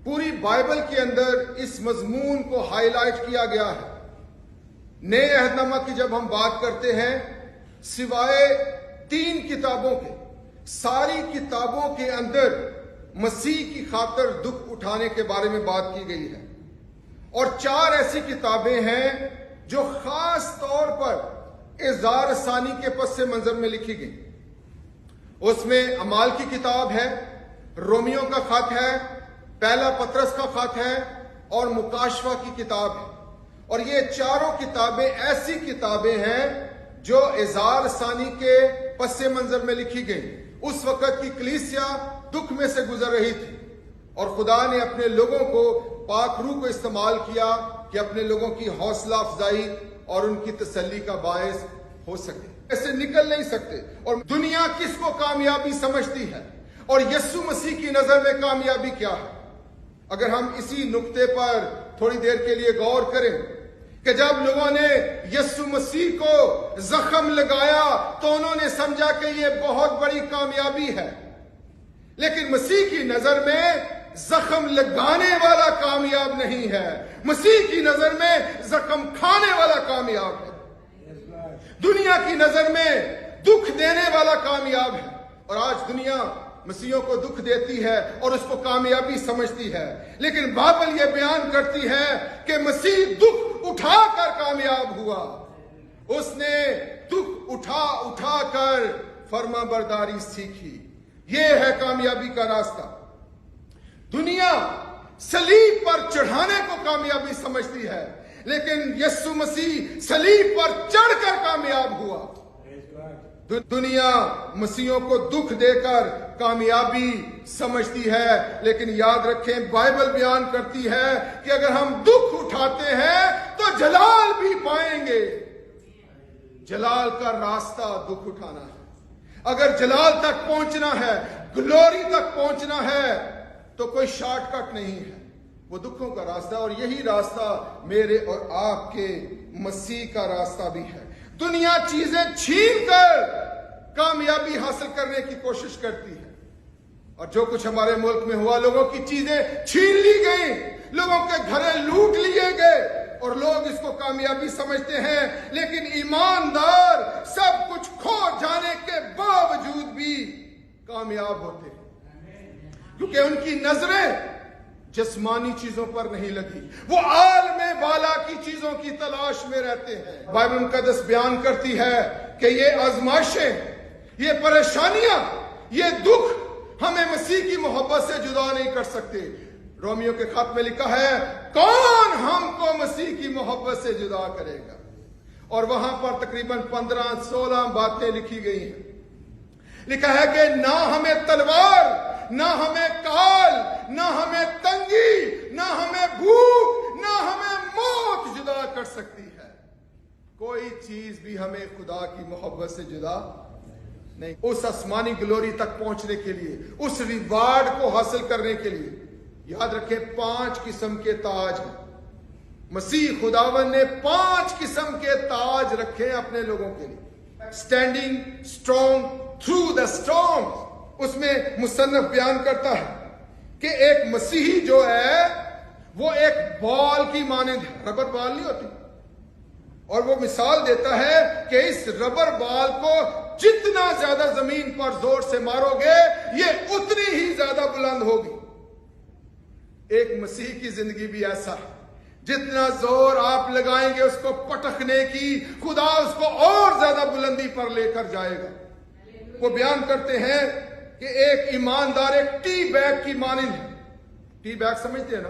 پوری بائبل کے اندر اس مضمون کو ہائی لائٹ کیا گیا ہے۔ نئے عہد نامہ کی جب ہم بات کرتے ہیں، سوائے 3 کتابوں کے، ساری کتابوں کے اندر مسیح کی خاطر دکھ اٹھانے کے بارے میں بات کی گئی ہے، اور 4 ایسی کتابیں ہیں جو خاص طور پر اظہار ثانی کے پس منظر میں لکھی گئی۔ اس میں اعمال کی کتاب ہے، رومیوں کا خط ہے، پہلا پطرس کا خط ہے، اور مکاشفہ کی کتاب ہے۔ اور یہ 4 کتابیں ایسی کتابیں ہیں جو اظہار ثانی کے پس منظر میں لکھی گئی۔ اس وقت کی کلیسیا دکھ میں سے گزر رہی تھی، اور خدا نے اپنے لوگوں کو، پاک روح کو استعمال کیا کہ اپنے لوگوں کی حوصلہ افزائی اور ان کی تسلی کا باعث ہو سکے۔ ایسے نکل نہیں سکتے۔ اور دنیا کس کو کامیابی سمجھتی ہے، اور یسوع مسیح کی نظر میں کامیابی کیا ہے؟ اگر ہم اسی نقطے پر تھوڑی دیر کے لیے غور کریں کہ جب لوگوں نے یسوع مسیح کو زخم لگایا تو انہوں نے سمجھا کہ یہ بہت بڑی کامیابی ہے، لیکن مسیح کی نظر میں زخم لگانے والا کامیاب نہیں ہے، مسیح کی نظر میں زخم کھانے والا کامیاب ہے۔ دنیا کی نظر میں دکھ دینے والا کامیاب ہے، اور آج دنیا مسیحوں کو دکھ دیتی ہے اور اس کو کامیابی سمجھتی ہے، لیکن بائبل یہ بیان کرتی ہے کہ مسیح دکھ اٹھا کر کامیاب ہوا۔ اس نے دکھ اٹھا کر فرما برداری سیکھی۔ یہ ہے کامیابی کا راستہ۔ دنیا صلیب پر چڑھانے کو کامیابی سمجھتی ہے، لیکن یسوع مسیح صلیب پر چڑھ کر کامیاب ہوا۔ دنیا مسیحوں کو دکھ دے کر کامیابی سمجھتی ہے، لیکن یاد رکھیں بائبل بیان کرتی ہے کہ اگر ہم دکھ اٹھاتے ہیں تو جلال بھی پائیں گے۔ جلال کا راستہ دکھ اٹھانا ہے۔ اگر جلال تک پہنچنا ہے، گلوری تک پہنچنا ہے، تو کوئی شارٹ کٹ نہیں ہے، وہ دکھوں کا راستہ، اور یہی راستہ میرے اور آپ کے مسیح کا راستہ بھی ہے۔ دنیا چیزیں چھین کر کامیابی حاصل کرنے کی کوشش کرتی ہے، اور جو کچھ ہمارے ملک میں ہوا، لوگوں کی چیزیں چھین لی گئیں، لوگوں کے گھریں لوٹ لیے گئے، اور لوگ اس کو کامیابی سمجھتے ہیں، لیکن ایماندار سب کچھ کھو جانے کے باوجود بھی کامیاب ہوتے ہیں، کیونکہ ان کی نظریں جسمانی چیزوں پر نہیں لگی، وہ عالم بالا کی چیزوں کی تلاش میں رہتے ہیں۔ بائبل مقدس بیان کرتی ہے کہ یہ آزمائشیں، یہ پریشانیاں، یہ دکھ ہمیں مسیح کی محبت سے جدا نہیں کر سکتے۔ رومیو کے خط میں لکھا ہے، کون ہم کو مسیح کی محبت سے جدا کرے گا؟ اور وہاں پر تقریباً 15-16 باتیں لکھی گئی ہیں۔ لکھا ہے کہ نہ ہمیں تلوار، نہ ہمیں کال، نہ ہمیں تنگی، نہ ہمیں بھوک، نہ ہمیں موت جدا کر سکتی ہے۔ کوئی چیز بھی ہمیں خدا کی محبت سے جدا نہیں۔ اس آسمانی گلوری تک پہنچنے کے لیے، اس ریوارڈ کو حاصل کرنے کے لیے، یاد رکھیں 5 قسم کے تاج ہیں۔ مسیح خداوند نے 5 قسم کے تاج رکھے اپنے لوگوں کے لیے۔ Standing strong through the storm, اس میں مصنف بیان کرتا ہے کہ ایک مسیحی جو ہے وہ ایک بال کی مانند ہے، ربر بال نہیں ہوتی، اور وہ مثال دیتا ہے کہ اس ربر بال کو جتنا زیادہ زمین پر زور سے مارو گے یہ اتنی ہی زیادہ بلند ہوگی۔ ایک مسیحی کی زندگی بھی ایسا ہے، جتنا زور آپ لگائیں گے اس کو پٹکنے کی، خدا اس کو اور زیادہ بلندی پر لے کر جائے گا۔ وہ بیان کرتے ہیں کہ ایک ایماندار ایک ٹی بیگ کی مانند ہے۔ ٹی بیگ سمجھتے ہیں نا؟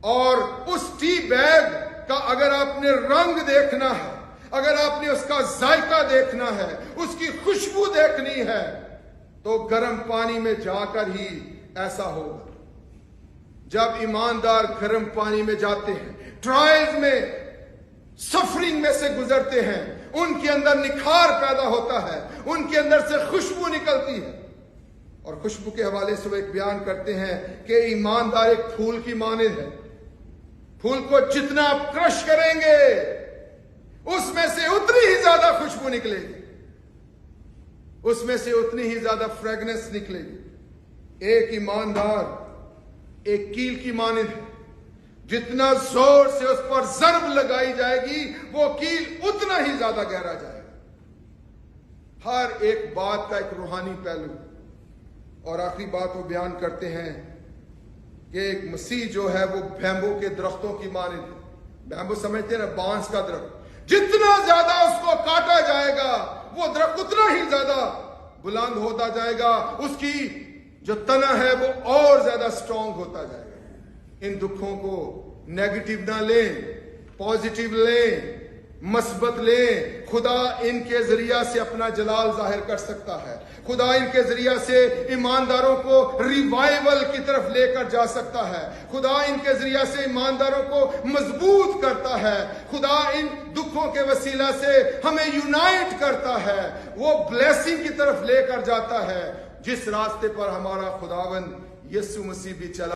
اور اس ٹی بیگ کا اگر آپ نے رنگ دیکھنا ہے، اگر آپ نے اس کا ذائقہ دیکھنا ہے، اس کی خوشبو دیکھنی ہے، تو گرم پانی میں جا کر ہی ایسا ہوگا۔ جب ایماندار گرم پانی میں جاتے ہیں، ٹرائلز میں، سفرنگ میں سے گزرتے ہیں، ان کے اندر نکھار پیدا ہوتا ہے، ان کے اندر سے خوشبو نکلتی ہے۔ اور خوشبو کے حوالے سے وہ ایک بیان کرتے ہیں کہ ایماندار ایک پھول کی مانند ہے۔ پھول کو جتنا آپ کرش کریں گے اس میں سے اتنی ہی زیادہ خوشبو نکلے گی، اس میں سے اتنی ہی زیادہ فریگنس نکلے گی۔ ایک ایماندار ایک کیل کی مانند ہے، جتنا زور سے اس پر ضرب لگائی جائے گی وہ کیل اتنا ہی زیادہ گہرا جائے گا۔ ہر ایک بات کا ایک روحانی پہلو۔ اور آخری بات وہ بیان کرتے ہیں کہ ایک مسیح جو ہے وہ بیمبو کے درختوں کی مانند ہے۔ بیمبو سمجھتے ہیں نا، بانس کا درخت، جتنا زیادہ اس کو کاٹا جائے گا وہ درخت اتنا ہی زیادہ بلند ہوتا جائے گا، اس کی جو تنا ہے وہ اور زیادہ سٹرونگ ہوتا جائے گا۔ ان دکھوں کو نیگیٹو نہ لیں، پازیٹیو لیں، مثبت لیں۔ خدا ان کے ذریعہ سے اپنا جلال ظاہر کر سکتا ہے۔ خدا ان کے ذریعہ سے ایمانداروں کو ریوائیول کی طرف لے کر جا سکتا ہے۔ خدا ان کے ذریعہ سے ایمانداروں کو مضبوط کرتا ہے۔ خدا ان دکھوں کے وسیلہ سے ہمیں یونائٹ کرتا ہے، وہ بلیسنگ کی طرف لے کر جاتا ہے، جس راستے پر ہمارا خداوند یسوع مسیح بھی چلا۔